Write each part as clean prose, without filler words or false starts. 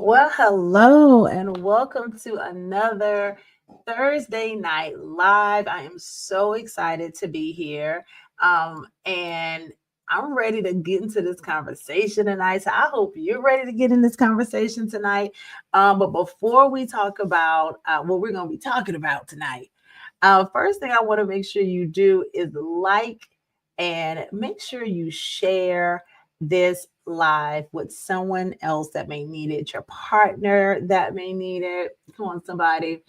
Well, hello and welcome to another Thursday night live. I am so excited to be here. And I'm ready to get into this conversation tonight. So I hope you're ready to get in this conversation tonight. But before we talk about what we're going to be talking about tonight, first thing I want to make sure you do is like and make sure you share this live with someone else that may need it, your partner that may need it. Come on, somebody,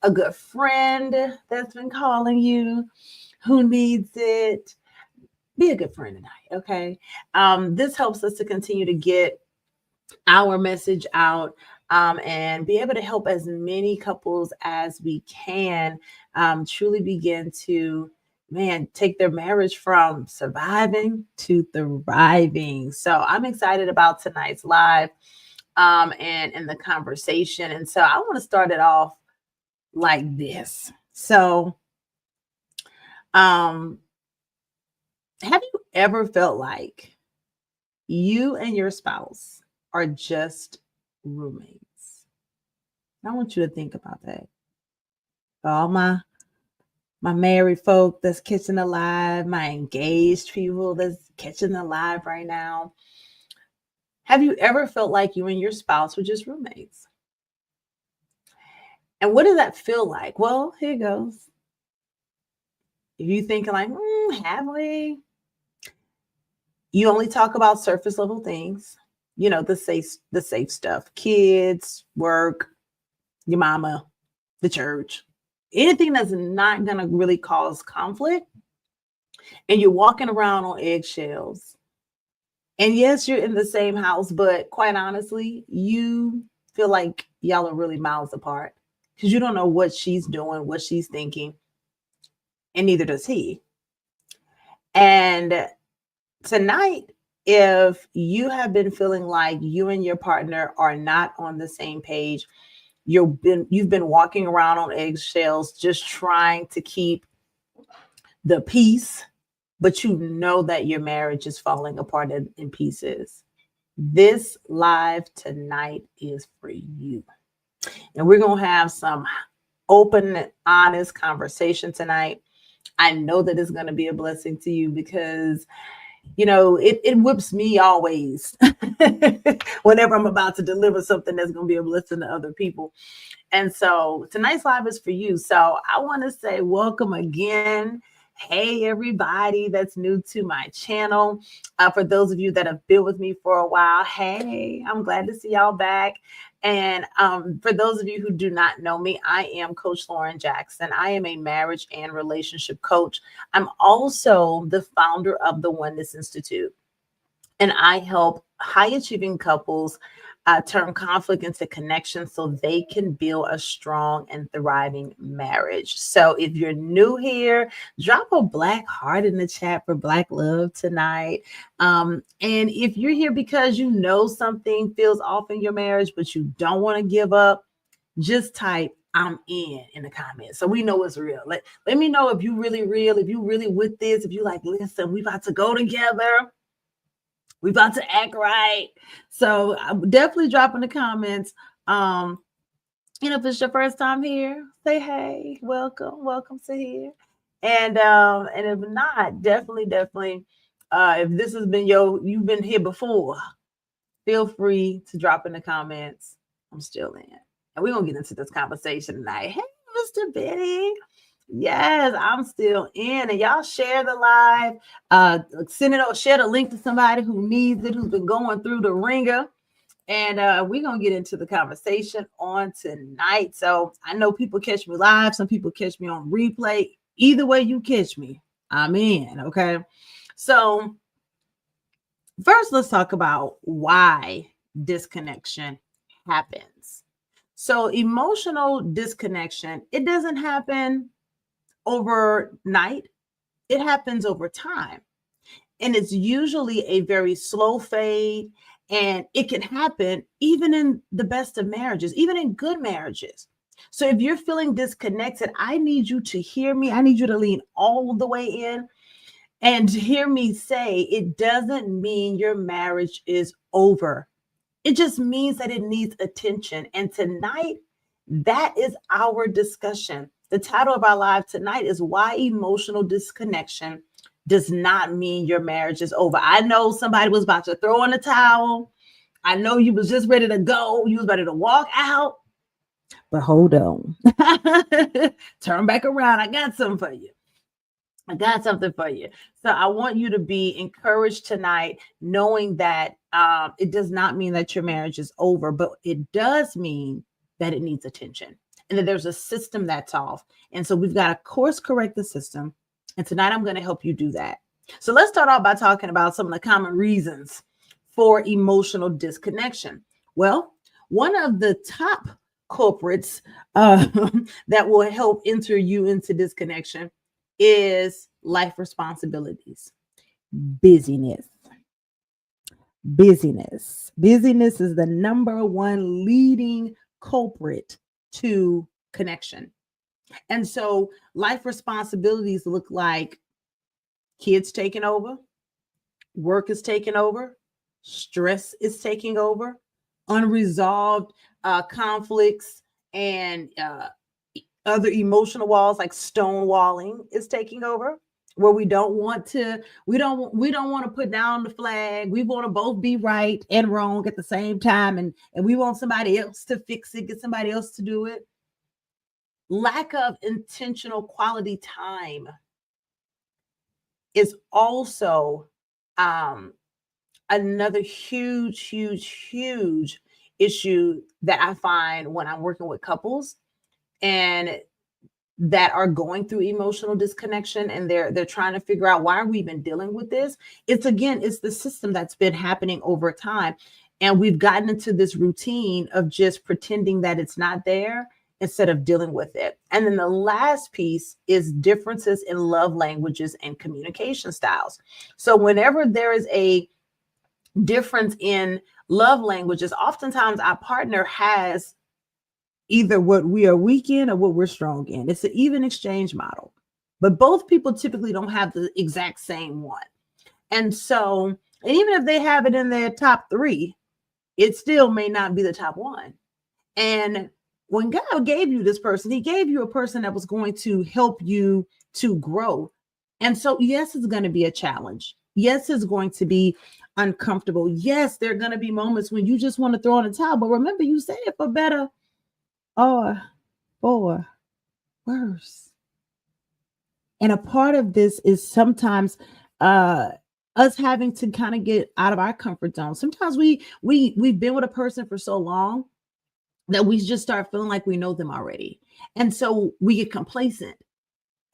a good friend that's been calling you who needs it. Be a good friend tonight, okay? This helps us to continue to get our message out and be able to help as many couples as we can truly begin to take their marriage from surviving to thriving. So I'm excited about tonight's live and the conversation. And so I want to start it off like this. So um have you ever felt like you and your spouse are just roommates? I want you to think about that. All my married folk that's catching alive, my engaged people that's catching alive right now. Have you ever felt like you and your spouse were just roommates? And what does that feel like? Well, here goes. If you thinking like, have we? You only talk about surface level things, the safe stuff, kids, work, your mama, the church, anything that's not going to really cause conflict. And you're walking around on eggshells. And yes, you're in the same house, but quite honestly, you feel like y'all are really miles apart because you don't know what she's doing, what she's thinking, and neither does he. And tonight, if you have been feeling like you and your partner are not on the same page, you've been walking around on eggshells just trying to keep the peace, but you know that your marriage is falling apart in pieces. This live tonight is for you. And we're going to have some open, honest conversation tonight. I know that it's going to be a blessing to you because it whips me always whenever I'm about to deliver something that's going to be a blessing to other people. And so tonight's live is for you. So I want to say welcome again. Hey, everybody that's new to my channel. For those of you that have been with me for a while, hey, I'm glad to see y'all back. And for those of you who do not know me, I am Coach Lauren Jackson. I am a marriage and relationship coach. I'm also the founder of the Oneness Institute, and I help high achieving couples turn conflict into connection so they can build a strong and thriving marriage. So if you're new here, drop a black heart in the chat for Black love tonight. And if you're here because you know something feels off in your marriage, but you don't want to give up, just type I'm in the comments. So we know it's real. Let me know if you really real, if you really with this, if you like, listen, we about to go together. We about to act right. So I'm definitely drop in the comments. If it's your first time here, say hey, welcome to here. And if not, definitely, if this has been you've been here before, feel free to drop in the comments. I'm still in. And we're gonna get into this conversation tonight. Hey, Mr. Benny. Yes, I'm still in. And y'all share the live. Send it out, share the link to somebody who needs it, who's been going through the ringer. And we're gonna get into the conversation on tonight. So I know people catch me live, some people catch me on replay. Either way you catch me, I'm in. Okay. So first, let's talk about why disconnection happens. So emotional disconnection, it doesn't happen overnight. It happens over time. And it's usually a very slow fade. And it can happen even in the best of marriages, even in good marriages. So if you're feeling disconnected, I need you to hear me. I need you to lean all the way in and hear me say it doesn't mean your marriage is over. It just means that it needs attention. And tonight, that is our discussion. The title of our live tonight is Why Emotional Disconnection Does Not Mean Your Marriage is Over. I know somebody was about to throw in the towel. I know you was just ready to go. You was ready to walk out. But hold on. Turn back around. I got something for you. So I want you to be encouraged tonight, knowing that it does not mean that your marriage is over, but it does mean that it needs attention and that there's a system that's off. And so we've got to course correct the system. And tonight I'm going to help you do that. So let's start off by talking about some of the common reasons for emotional disconnection. Well, one of the top culprits that will help enter you into disconnection is life responsibilities. Busyness is the number one leading culprit to connection. And so life responsibilities look like kids taking over, work is taking over, stress is taking over, unresolved conflicts and other emotional walls like stonewalling is taking over, where we don't want to put down the flag. We want to both be right and wrong at the same time, and we want somebody else to fix it, get somebody else to do it. Lack of intentional quality time is also another huge issue that I find when I'm working with couples and that are going through emotional disconnection, and they're trying to figure out, why are we even dealing with this? It's the system that's been happening over time. And we've gotten into this routine of just pretending that it's not there instead of dealing with it. And then the last piece is differences in love languages and communication styles. So whenever there is a difference in love languages, oftentimes our partner has either what we are weak in or what we're strong in. It's an even exchange model, but both people typically don't have the exact same one. And so, and even if they have it in their top three, it still may not be the top one. And when God gave you this person, he gave you a person that was going to help you to grow. And so, yes, it's going to be a challenge. Yes, it's going to be uncomfortable. Yes, there are going to be moments when you just want to throw in the towel. But remember, you said it for better or for worse. And a part of this is sometimes us having to kind of get out of our comfort zone. Sometimes we've been with a person for so long that we just start feeling like we know them already. And so we get complacent.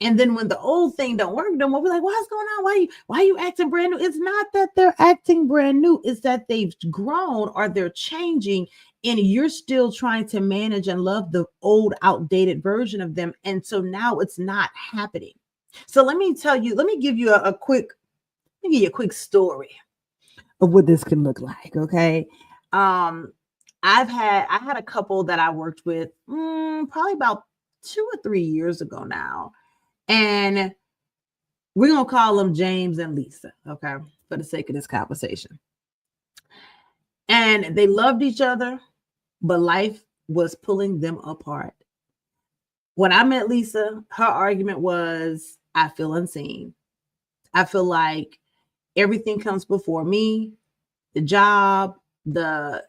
And then when the old thing don't work, then we'll be like, what's going on? Why are you acting brand new? It's not that they're acting brand new. It's that they've grown or they're changing, and you're still trying to manage and love the old, outdated version of them. And so now it's not happening. So let me give you a quick story of what this can look like. Okay. I had a couple that I worked with probably about 2 or 3 years ago now. And we're going to call them James and Lisa, okay, for the sake of this conversation. And they loved each other, but life was pulling them apart. When I met Lisa, her argument was, I feel unseen. I feel like everything comes before me, the job, the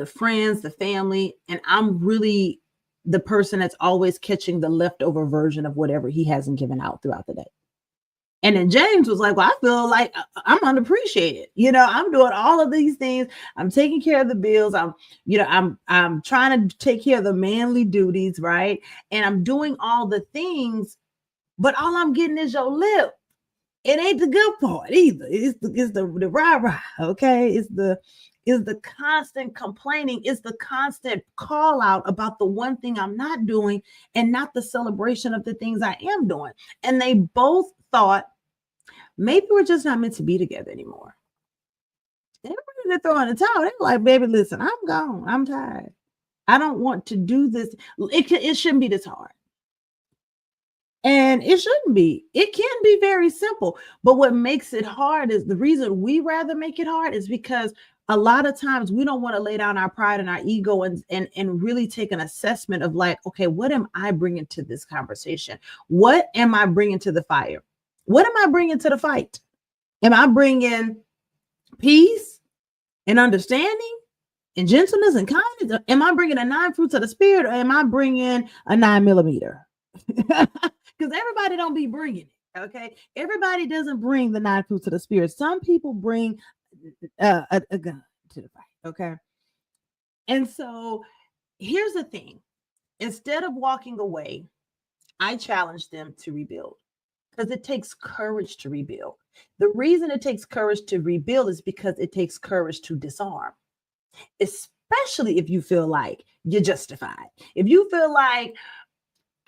friends, the family, and I'm really the person that's always catching the leftover version of whatever he hasn't given out throughout the day. And then James was like, well, I feel like I'm unappreciated. I'm doing all of these things. I'm taking care of the bills. I'm trying to take care of the manly duties, right? And I'm doing all the things, but all I'm getting is your lip. It ain't the good part either. It's the rah-rah, okay? It's the constant complaining. It's the constant call out about the one thing I'm not doing and not the celebration of the things I am doing. And they both thought, maybe we're just not meant to be together anymore. They were ready to throw in the towel. They were like, baby, listen, I'm gone. I'm tired. I don't want to do this. It shouldn't be this hard. And it shouldn't be. It can be very simple. But what makes it hard is the reason we rather make it hard is because a lot of times we don't want to lay down our pride and our ego and really take an assessment of like, okay, what am I bringing to this conversation? What am I bringing to the fire? What am I bringing to the fight? Am I bringing peace and understanding and gentleness and kindness? Am I bringing the 9 fruits of the spirit, or am I bringing a 9mm? Because everybody don't be bringing it. Okay, everybody doesn't bring the 9 fruits of the spirit. Some people bring a gun to the fight. Okay, and so here's the thing: instead of walking away, I challenge them to rebuild, because it takes courage to rebuild. The reason it takes courage to rebuild is because it takes courage to disarm, especially if you feel like you're justified. If you feel like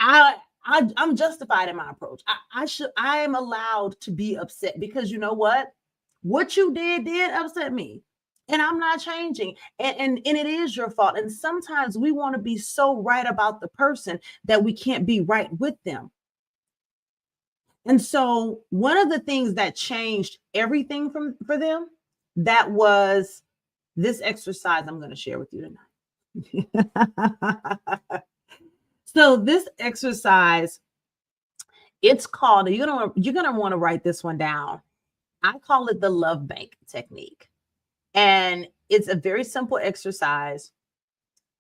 I'm justified in my approach, I am allowed to be upset, because you know what you did upset me, and I'm not changing, and it is your fault. And sometimes we want to be so right about the person that we can't be right with them. And so one of the things that changed everything for them, that was this exercise I'm going to share with you tonight. So this exercise, it's called, you're gonna want to write this one down. I call it the love bank technique. And it's a very simple exercise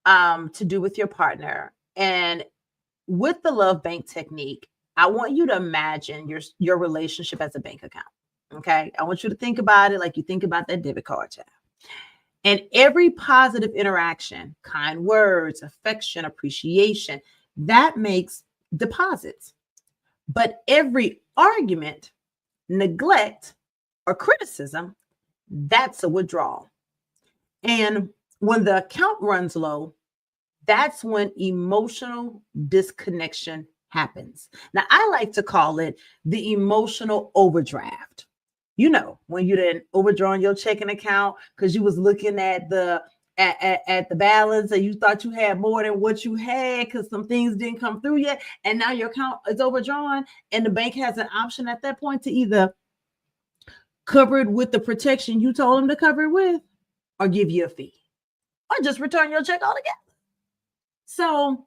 to do with your partner. And with the love bank technique, I want you to imagine your relationship as a bank account. Okay. I want you to think about it like you think about that debit card, child. And every positive interaction, kind words, affection, appreciation, that makes deposits. But every argument, neglect, or criticism, that's a withdrawal. And when the account runs low, that's when emotional disconnection happens. Now, I like to call it the emotional overdraft. You know, when you didn't overdraw your checking account because you was looking at the balance and you thought you had more than what you had because some things didn't come through yet, and now your account is overdrawn, and the bank has an option at that point to either cover it with the protection you told them to cover it with, or give you a fee, or just return your check altogether. So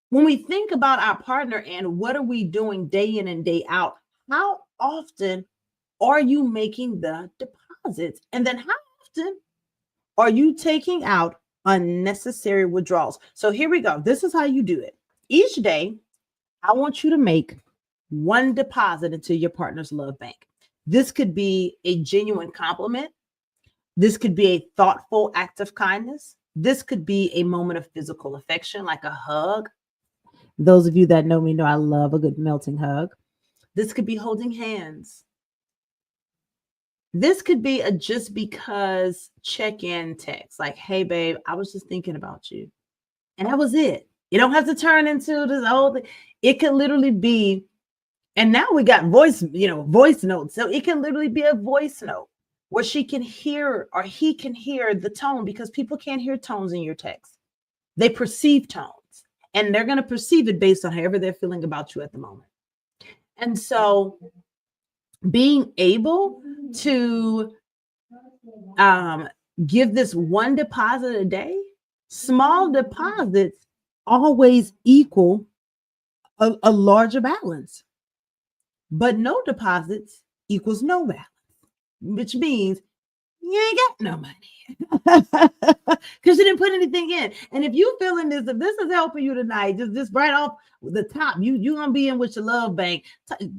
when we think about our partner and what are we doing day in and day out, how often are you making the deposits? And then how often are you taking out unnecessary withdrawals? So here we go. This is how you do it. Each day, I want you to make one deposit into your partner's love bank. This could be a genuine compliment. This could be a thoughtful act of kindness. This could be a moment of physical affection, like a hug. Those of you that know me know I love a good melting hug. This could be holding hands. This could be a just because check-in text, like, hey, babe, I was just thinking about you. And that was it. You don't have to turn into this whole thing. It could literally be, and now we got voice notes. So it can literally be a voice note where she can hear or he can hear the tone, because people can't hear tones in your text. They perceive tones, and they're going to perceive it based on however they're feeling about you at the moment. And so being able to give this one deposit a day, small deposits always equal a larger balance, but no deposits equals no balance, which means you ain't got no money because you didn't put anything in. And if you feeling this, if this is helping you tonight, just right off the top, you gonna be in with your love bank.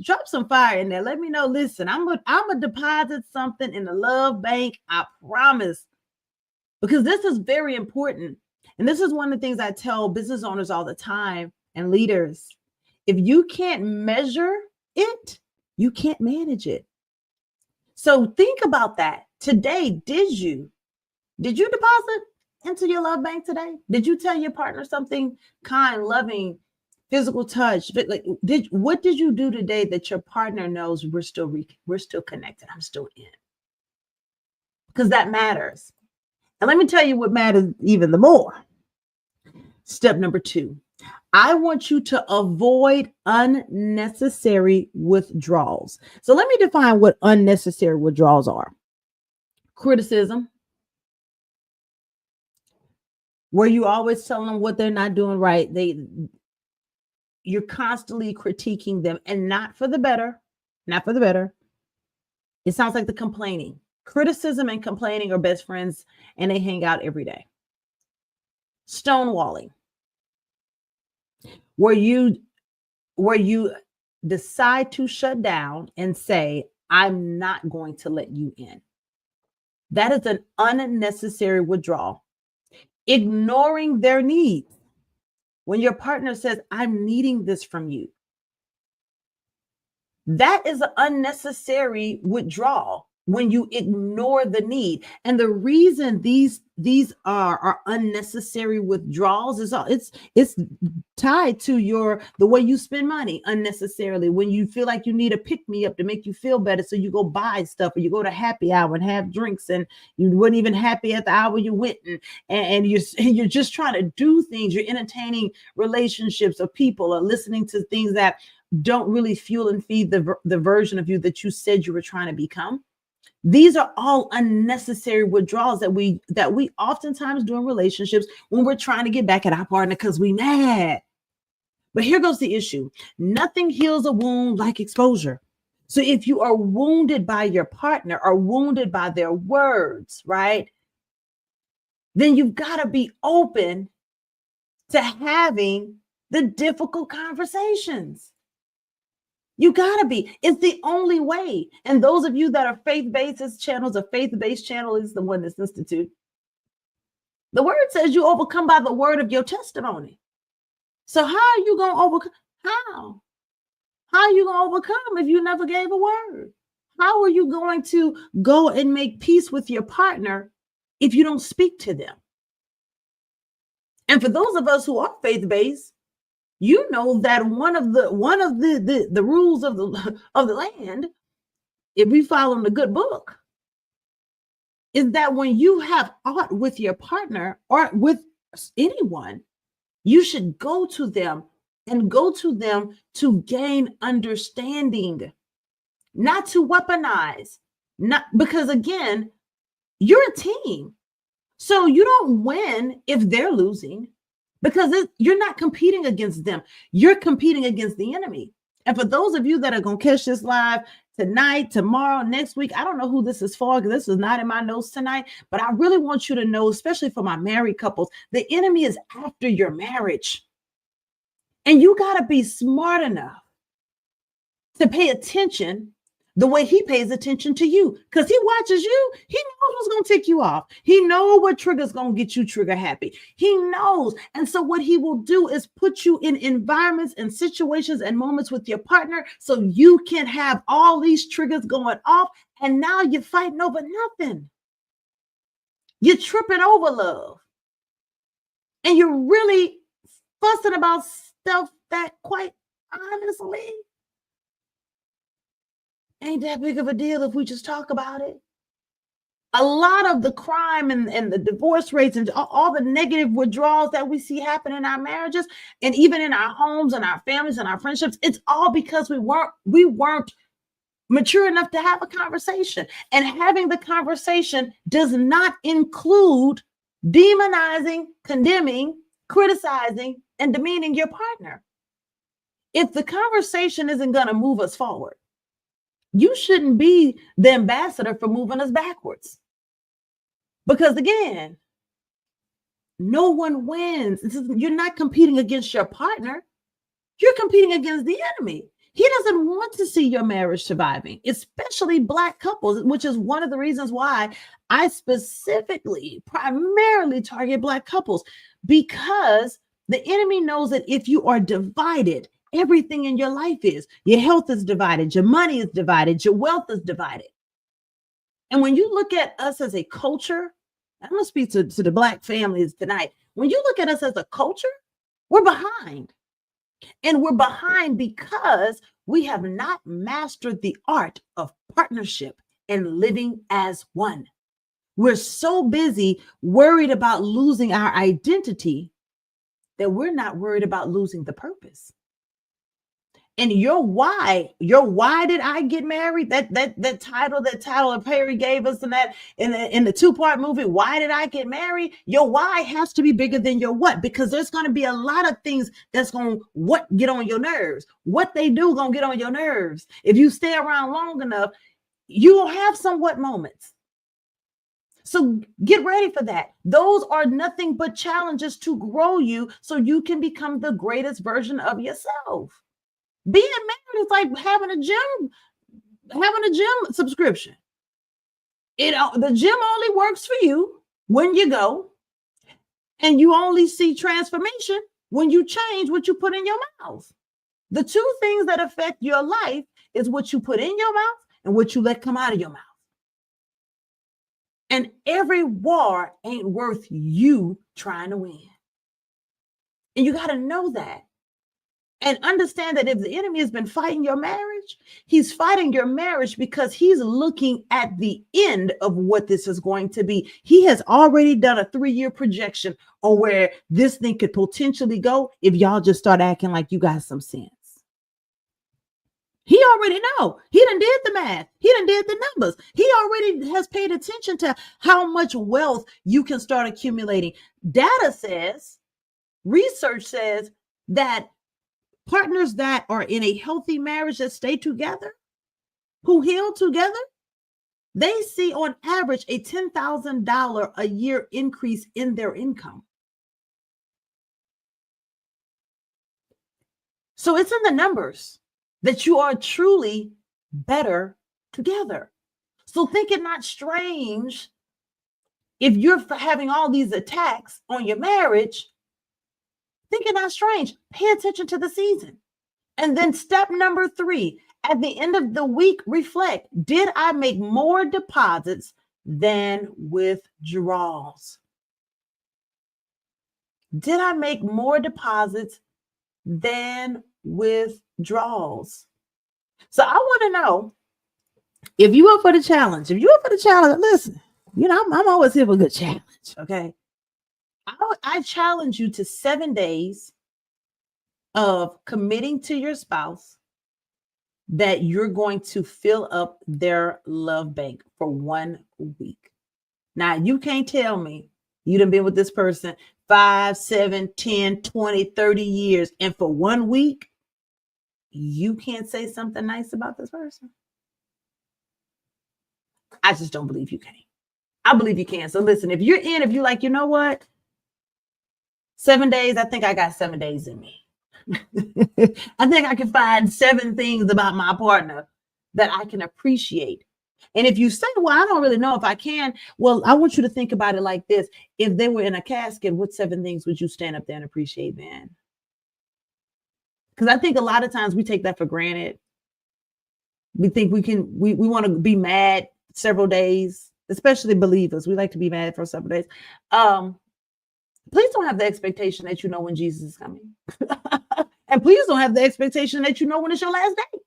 Drop some fire in there. Let me know. Listen, I'm gonna deposit something in the love bank. I promise, because this is very important. And this is one of the things I tell business owners all the time and leaders. If you can't measure it, you can't manage it. So think about that. Today, did you deposit into your love bank today? Did you tell your partner something kind, loving, physical touch? What did you do today that your partner knows we're still connected? I'm still in. Because that matters. And let me tell you what matters even the more. Step number 2. I want you to avoid unnecessary withdrawals. So let me define what unnecessary withdrawals are. Criticism, where you always tell them what they're not doing right. You're constantly critiquing them, and not for the better, not for the better. It sounds like the complaining. Criticism and complaining are best friends, and they hang out every day. Stonewalling, where you decide to shut down and say, I'm not going to let you in. That is an unnecessary withdrawal. Ignoring their needs. When your partner says, I'm needing this from you, that is an unnecessary withdrawal when you ignore the need. And the reason these are unnecessary withdrawals is it's tied to the way you spend money unnecessarily. When you feel like you need a pick me up to make you feel better, so you go buy stuff, or you go to happy hour and have drinks, and you weren't even happy at the hour you went, and you're just trying to do things. You're entertaining relationships or people, or listening to things that don't really fuel and feed the version of you that you said you were trying to become. These are all unnecessary withdrawals that we oftentimes do in relationships when we're trying to get back at our partner because we mad. But here goes the issue. Nothing heals a wound like exposure. So if you are wounded by your partner or wounded by their words, right, then you've got to be open to having the difficult conversations. You gotta be. It's the only way. And those of you that are faith-based, this channel is a faith-based channel, is the Oneness Institute. The word says you overcome by the word of your testimony. So how are you gonna overcome? How are you gonna overcome if you never gave a word? How are you going to go and make peace with your partner if you don't speak to them? And for those of us who are faith-based, you know that one of the rules of the land, if we follow the good book, is that when you have aught with your partner or with anyone, you should go to them to gain understanding, not to weaponize, not because, again, you're a team. So you don't win if they're losing, because you're not competing against them. You're competing against the enemy. And for those of you that are going to catch this live tonight, tomorrow, next week, I don't know who this is for, because this is not in my notes tonight, but I really want you to know, especially for my married couples, the enemy is after your marriage. And you got to be smart enough to pay attention the way he pays attention to you, because he watches you. He knows what's going to tick you off. He knows what trigger's going to get you trigger happy. He knows. And so what he will do is put you in environments and situations and moments with your partner so you can have all these triggers going off. And now you're fighting over nothing. You're tripping over love. And you're really fussing about stuff that, quite honestly, ain't that big of a deal if we just talk about it. A lot of the crime and the divorce rates and all the negative withdrawals that we see happen in our marriages and even in our homes and our families and our friendships, it's all because we weren't mature enough to have a conversation. And having the conversation does not include demonizing, condemning, criticizing, and demeaning your partner. If the conversation isn't going to move us forward, you shouldn't be the ambassador for moving us backwards. Because again, no one wins. You're not competing against your partner. You're competing against the enemy. He doesn't want to see your marriage surviving, especially Black couples, which is one of the reasons why I specifically primarily target Black couples, because the enemy knows that if you are divided, everything in your life is. Your health is divided. Your money is divided. Your wealth is divided. And when you look at us as a culture, I'm going to speak to the Black families tonight. When you look at us as a culture, we're behind. And we're behind because we have not mastered the art of partnership and living as one. We're so busy worried about losing our identity that we're not worried about losing the purpose. And your why did I get married? That title that Perry gave us in that in the two-part movie, why did I get married? Your why has to be bigger than your what, because there's going to be a lot of things that's going to what get on your nerves. What they do going to get on your nerves. If you stay around long enough, you will have some what moments. So get ready for that. Those are nothing but challenges to grow you so you can become the greatest version of yourself. Being married is like having a gym subscription. The gym only works for you when you go, and you only see transformation when you change what you put in your mouth. The two things that affect your life is what you put in your mouth and what you let come out of your mouth. And every war ain't worth you trying to win. And you got to know that. And understand that if the enemy has been fighting your marriage, he's fighting your marriage because he's looking at the end of what this is going to be. He has already done a 3-year projection on where this thing could potentially go if y'all just start acting like you got some sense. He already know. He done did the math. He done did the numbers. He already has paid attention to how much wealth you can start accumulating. Data says, research says that partners that are in a healthy marriage that stay together, who heal together, they see on average a $10,000 a year increase in their income. So it's in the numbers that you are truly better together. So think it not strange if you're having all these attacks on your marriage. Think it not strange. Pay attention to the season. And then step number 3, at the end of the week, reflect. Did I make more deposits than withdrawals? Did I make more deposits than withdrawals? So I want to know if you up for the challenge. If you up for the challenge, listen, I'm always here for a good challenge. Okay. I challenge you to 7 days of committing to your spouse that you're going to fill up their love bank for 1 week. Now, you can't tell me you done been with this person 5, 7, 10, 20, 30 years, and for 1 week, you can't say something nice about this person. I just don't believe you can. I believe you can. So listen, if you're like, you know what? 7 days, I think I got 7 days in me. I think I can find 7 things about my partner that I can appreciate. And if you say, well, I don't really know if I can, well, I want you to think about it like this. If they were in a casket, what 7 things would you stand up there and appreciate then? Because I think a lot of times we take that for granted. We think we want to be mad several days, especially believers. We like to be mad for several days. Please don't have the expectation that you know when Jesus is coming. And please don't have the expectation that you know when it's your last day.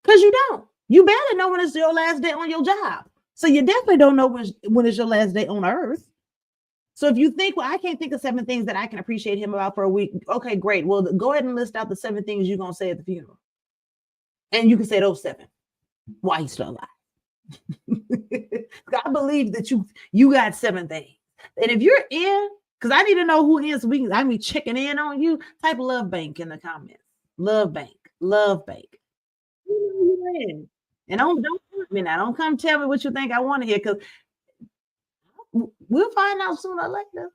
Because you don't. You barely know when it's your last day on your job. So you definitely don't know when it's your last day on earth. So if you think, well, I can't think of 7 things that I can appreciate him about for a week. Okay, great. Well, go ahead and list out the 7 things you're going to say at the funeral. And you can say those 7 while he's still alive. I believe that you got 7 things. And if you're in, because I need to know who is, I be checking in on you, type love bank in the comments. Love bank. And don't hurt me now. Don't come tell me what you think I want to hear, because we'll find out sooner or later.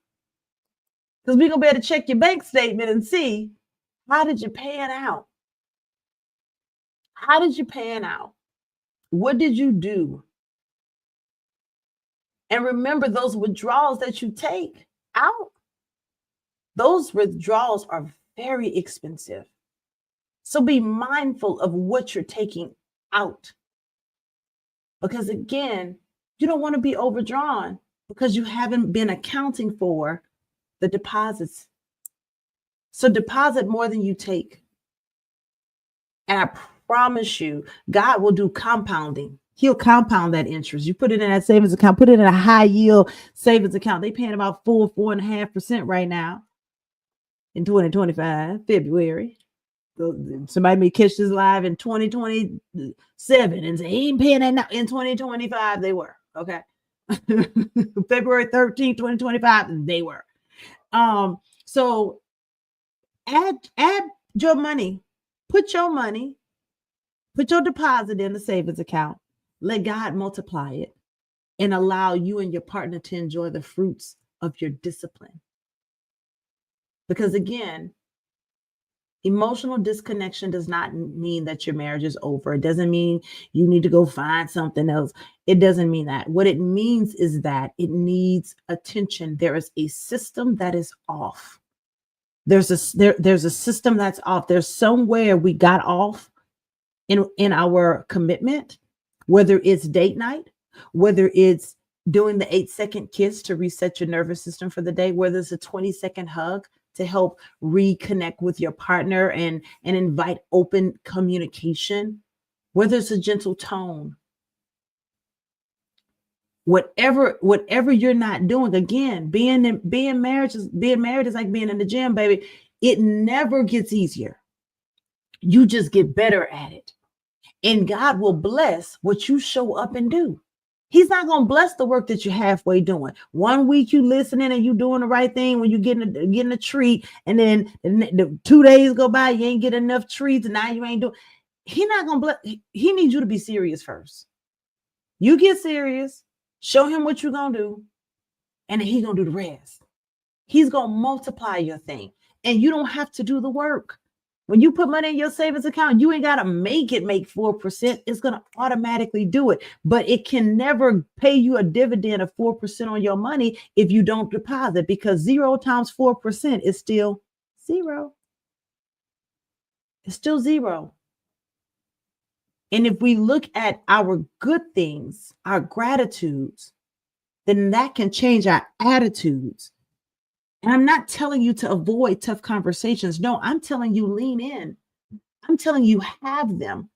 Because we're going to be able to check your bank statement and see, how did you pan out? How did you pan out? What did you do? And remember, those withdrawals that you take out, those withdrawals are very expensive. So be mindful of what you're taking out. Because again, you don't want to be overdrawn because you haven't been accounting for the deposits. So deposit more than you take. And I promise you, God will do compounding. He'll compound that interest. You put it in that savings account, put it in a high yield savings account. They paying about 4.5% right now in 2025, February. Somebody may catch this live in 2027 and say he ain't paying that now. In 2025, they were. Okay. February 13th, 2025, they were. So add your money, put your deposit in the savings account, let God multiply it, and allow you and your partner to enjoy the fruits of your discipline. Because again, emotional disconnection does not mean that your marriage is over. It doesn't mean you need to go find something else. It doesn't mean that. What it means is that it needs attention. There is a system that is off. There's a system that's off. There's somewhere we got off in our commitment, whether it's date night, whether it's doing the 8-second kiss to reset your nervous system for the day, whether it's a 20-second hug to help reconnect with your partner and invite open communication, whether it's a gentle tone, whatever you're not doing. Again, being married is like being in the gym, baby. It never gets easier. You just get better at it. And God will bless what you show up and do. He's not going to bless the work that you're halfway doing. 1 week you listening and you doing the right thing when you getting a treat, and then the 2 days go by, you ain't get enough treats, and now you ain't doing. He's not going to bless. He needs you to be serious first. You get serious, show him what you're going to do, and then he's going to do the rest. He's going to multiply your thing, and you don't have to do the work. When you put money in your savings account, you ain't got to make 4%. It's going to automatically do it. But it can never pay you a dividend of 4% on your money if you don't deposit, because 0 times 4% is still 0. It's still 0. And if we look at our good things, our gratitudes, then that can change our attitudes. And I'm not telling you to avoid tough conversations. No, I'm telling you lean in. I'm telling you have them,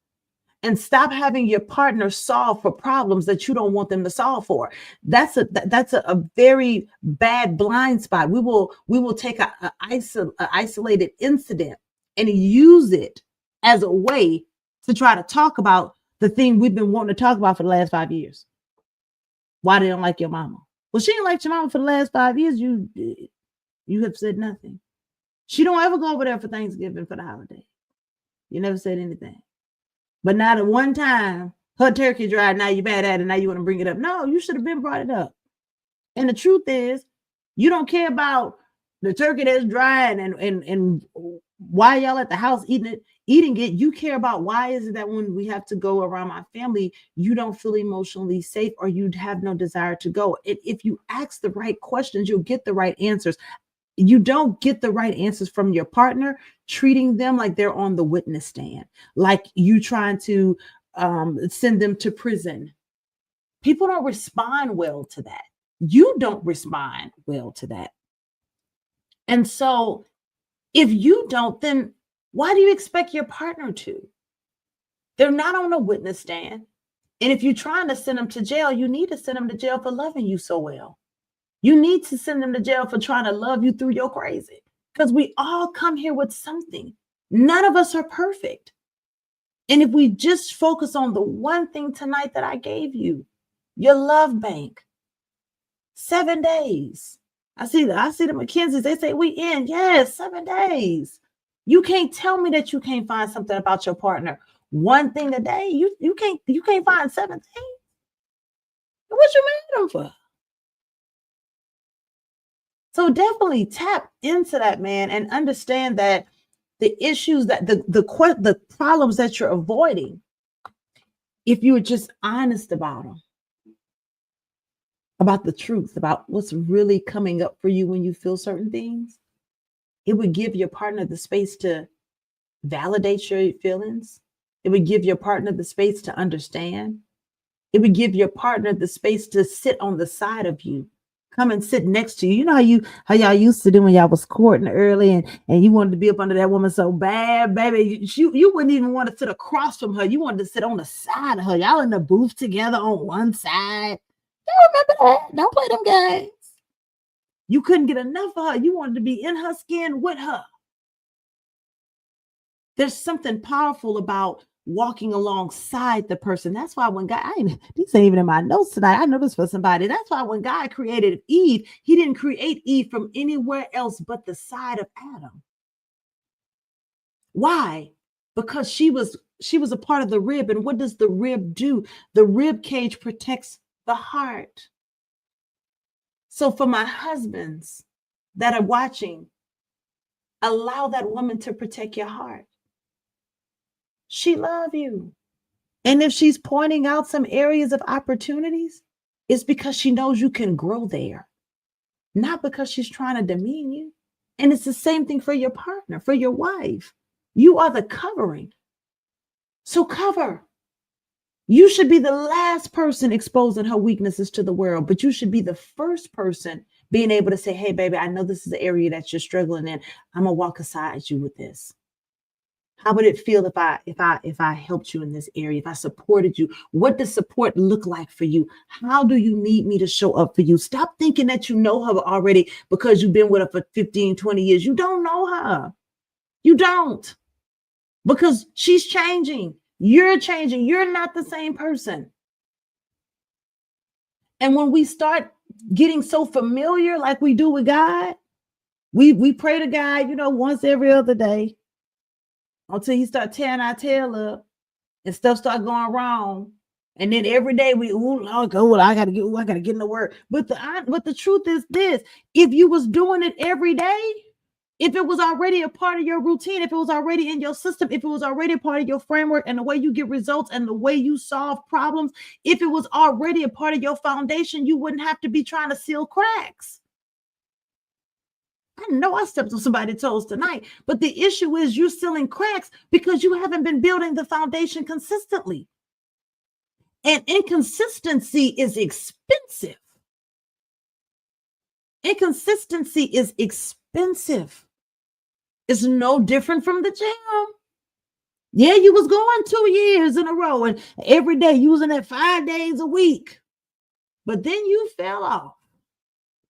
and stop having your partner solve for problems that you don't want them to solve for. That's a very bad blind spot. We will take a isolated incident and use it as a way to try to talk about the thing we've been wanting to talk about for the last 5 years. Why they don't like your mama? Well, she didn't like your mama for the last 5 years. You have said nothing. She don't ever go over there for Thanksgiving, for the holiday. You never said anything. But now the one time her turkey dried, now you're bad at it, now you want to bring it up. No, you should have been brought it up. And the truth is, you don't care about the turkey that's drying and why y'all at the house eating it. You care about why is it that when we have to go around my family, you don't feel emotionally safe, or you'd have no desire to go. If you ask the right questions, you'll get the right answers. You don't get the right answers from your partner treating them like they're on the witness stand, like you trying to send them to prison. People don't respond well to that. You don't respond well to that. And so if you don't, then why do you expect your partner to? They're not on a witness stand. And if you're trying to send them to jail, you need to send them to jail for loving you so well. You need to send them to jail for trying to love you through your crazy, because we all come here with something. None of us are perfect. And if we just focus on the one thing tonight that I gave you, your love bank, 7 days. I see the McKenzies, they say we in. Yes, 7 days. You can't tell me that you can't find something about your partner. One thing a day. You can't find 7 things. What you mad them for? So definitely tap into that, man, and understand that the issues that the problems that you're avoiding, if you were just honest about them, about the truth, about what's really coming up for you when you feel certain things, it would give your partner the space to validate your feelings. It would give your partner the space to understand. It would give your partner the space to sit on the side of you, come and sit next to you. You know how y'all used to do when y'all was courting early and you wanted to be up under that woman so bad, baby. You wouldn't even want to sit across from her. You wanted to sit on the side of her. Y'all in the booth together on one side. You remember that? Don't play them games. You couldn't get enough of her. You wanted to be in her skin with her. There's something powerful about walking alongside the person. That's why when God, these ain't even in my notes tonight. I know this for somebody. That's why when God created Eve, he didn't create Eve from anywhere else but the side of Adam. Why? Because she was a part of the rib. And what does the rib do? The rib cage protects the heart. So for my husbands that are watching, allow that woman to protect your heart. She loves you. And if she's pointing out some areas of opportunities, it's because she knows you can grow there, not because she's trying to demean you. And it's the same thing for your partner, for your wife. You are the covering. So cover. You should be the last person exposing her weaknesses to the world, but you should be the first person being able to say, hey, baby, I know this is the area that you're struggling in. I'm going to walk aside you with this. How would it feel if I helped you in this area, if I supported you? What does support look like for you? How do you need me to show up for you? Stop thinking that you know her already because you've been with her for 15, 20 years. You don't know her. You don't. Because she's changing. You're changing. You're not the same person. And when we start getting so familiar like we do with God, we pray to God, once every other day, until he start tearing our tail up and stuff start going wrong. And then every day I gotta get in the word. But the truth is this: if you was doing it every day, if it was already a part of your routine, if it was already in your system, if it was already a part of your framework and the way you get results and the way you solve problems, if it was already a part of your foundation, you wouldn't have to be trying to seal cracks. I know I stepped on somebody's toes tonight, but the issue is you're sealing cracks because you haven't been building the foundation consistently. And inconsistency is expensive. Inconsistency is expensive. It's no different from the gym. Yeah, you was going 2 years in a row and every day using it 5 days a week. But then you fell off.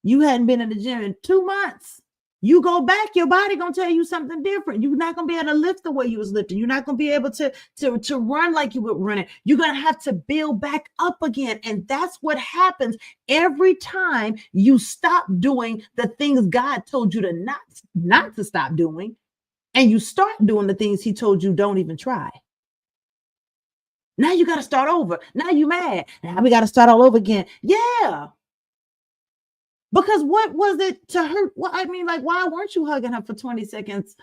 You hadn't been in the gym in 2 months. You go back, your body gonna tell you something different. You're not gonna be able to lift the way you was lifting. You're not gonna be able to run like you were running. You're gonna have to build back up again. And that's what happens every time you stop doing the things God told you to not to stop doing, and you start doing the things he told you don't even try. Now you gotta start over. Now you mad. Now we gotta start all over again. Yeah. Because what was it to her? Well, I mean, like, why weren't you hugging her for 20 seconds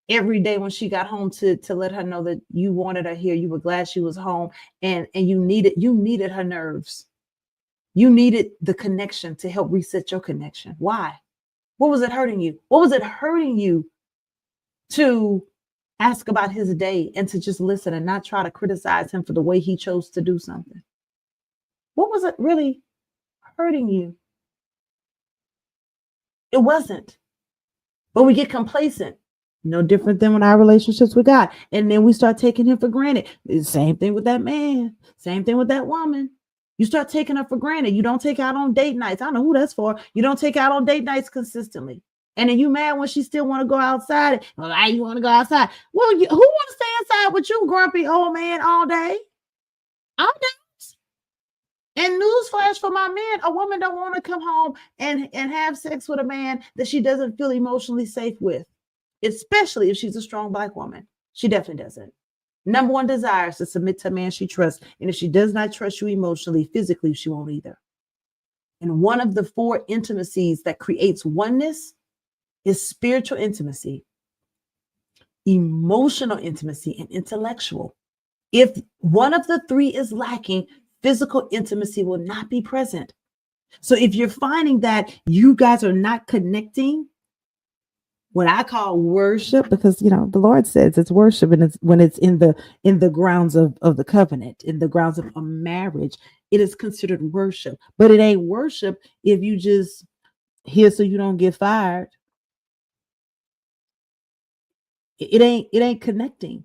every day when she got home to let her know that you wanted her here? You were glad she was home, and you needed her nerves. You needed the connection to help reset your connection. Why? What was it hurting you? What was it hurting you to ask about his day and to just listen and not try to criticize him for the way he chose to do something? What was it really hurting you? It wasn't. But we get complacent. No different than with our relationships with God. And then we start taking him for granted. It's the same thing with that man. Same thing with that woman. You start taking her for granted. You don't take out on date nights. I don't know who that's for. You don't take out on date nights consistently. And then you mad when she still want to go outside. Well, why you want to go outside? Well, who want to stay inside with you, grumpy old man, all day? All day. And newsflash for my men, a woman don't want to come home and have sex with a man that she doesn't feel emotionally safe with, especially if she's a strong Black woman. She definitely doesn't. Number one desire is to submit to a man she trusts. And if she does not trust you emotionally, physically, she won't either. And one of the 4 intimacies that creates oneness is spiritual intimacy, emotional intimacy, and intellectual. If one of the 3 is lacking, physical intimacy will not be present. So if you're finding that you guys are not connecting, what I call worship, because the Lord says it's worship, and it's when it's in the grounds of the covenant, in the grounds of a marriage, it is considered worship. But it ain't worship if you just here so you don't get fired. It ain't connecting.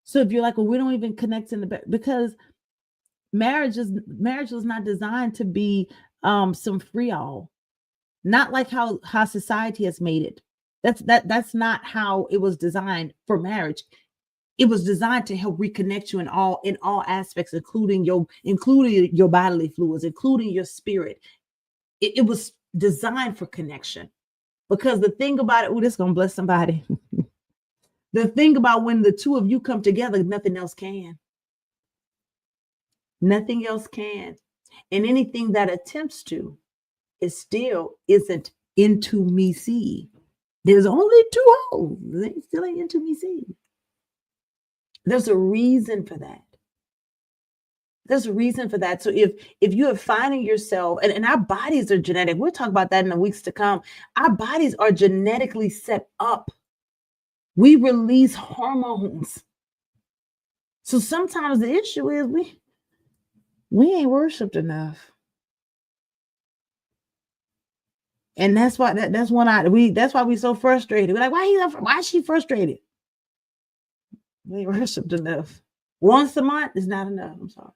So if you're like, well, we don't even connect in the back, because marriage was not designed to be some free all, not like how society has made it. That's not how it was designed for marriage. It was designed to help reconnect you in all aspects, including your bodily fluids, including your spirit. It was designed for connection. Because the thing about it, oh, this is gonna bless somebody. The thing about when the two of you come together, nothing else can. Nothing else can. And anything that attempts to, it still isn't into me see. There's only two holes. They still ain't into me see. There's a reason for that. There's a reason for that. So if you are finding yourself, and our bodies are genetic, we'll talk about that in the weeks to come. Our bodies are genetically set up. We release hormones. So sometimes the issue is we ain't worshiped enough. And that's why that's why we so frustrated. We're like, why is she frustrated? We ain't worshiped enough. Once a month is not enough. I'm sorry.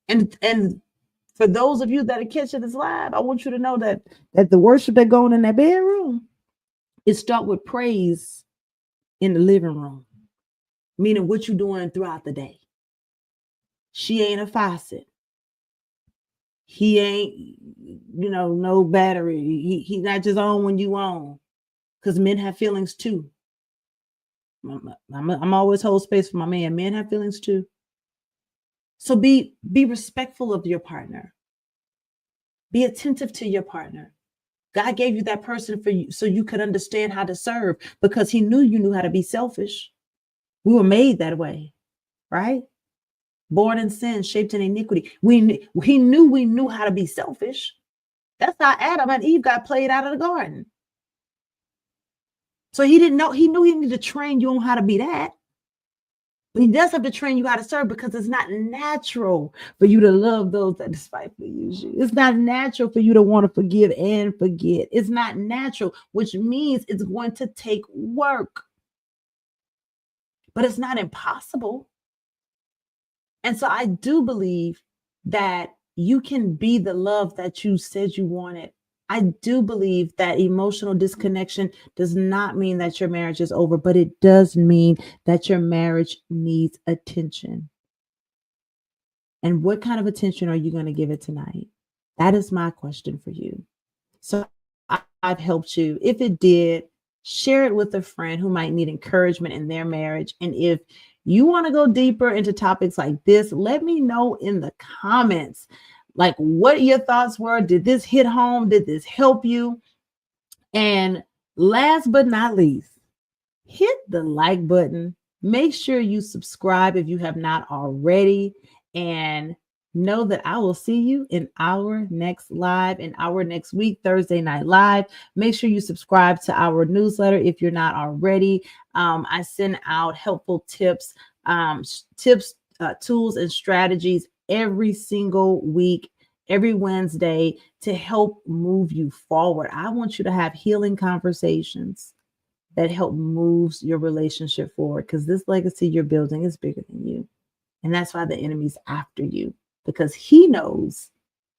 And for those of you that are catching this live, I want you to know that the worship that going in that bedroom, it start with praise in the living room, meaning what you doing throughout the day. She ain't a faucet. He ain't, no battery. He's not just on when you on, because men have feelings too. I'm always hold space for my man. Men have feelings too. So be respectful of your partner. Be attentive to your partner. God gave you that person for you so you could understand how to serve, because he knew you knew how to be selfish. We were made that way, right? Born in sin, shaped in iniquity. He knew we knew how to be selfish. That's how Adam and Eve got played out of the garden. So he knew he needed to train you on how to be that. But he does have to train you how to serve, because it's not natural for you to love those that despitefully use you. It's not natural for you to want to forgive and forget. It's not natural, which means it's going to take work. But it's not impossible. And so I do believe that you can be the love that you said you wanted. I do believe that emotional disconnection does not mean that your marriage is over, but it does mean that your marriage needs attention. And what kind of attention are you going to give it tonight? That is my question for you. So I've helped you. If it did, share it with a friend who might need encouragement in their marriage. And if you want to go deeper into topics like this, let me know in the comments, like what your thoughts were. Did this hit home? Did this help you? And last but not least, hit the like button. Make sure you subscribe if you have not already. And know that I will see you in our next live, in our next week, Thursday Night Live. Make sure you subscribe to our newsletter if you're not already. I send out helpful tips, tools, and strategies every single week, every Wednesday, to help move you forward. I want you to have healing conversations that help moves your relationship forward, because this legacy you're building is bigger than you. And that's why the enemy's after you, because he knows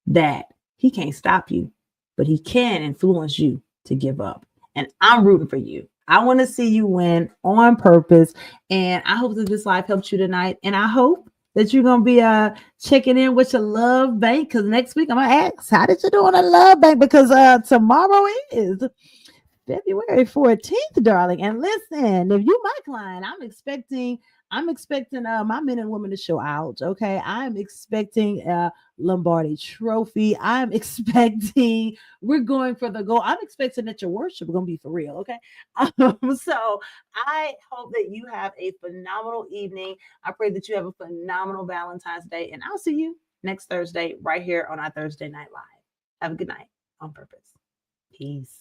that he can't stop you, but he can influence you to give up. And I'm rooting for you. I want to see you win on purpose. And I hope that this live helped you tonight. And I hope that you're going to be checking in with your love bank, because next week I'm going to ask, how did you do on a love bank? Because tomorrow is February 14th, darling. And listen, if you my client, I'm expecting my men and women to show out. Okay. I'm expecting a Lombardi trophy. I'm expecting we're going for the goal. I'm expecting that your worship is going to be for real. Okay. So I hope that you have a phenomenal evening. I pray that you have a phenomenal Valentine's Day, and I'll see you next Thursday right here on our Thursday Night Live. Have a good night on purpose. Peace.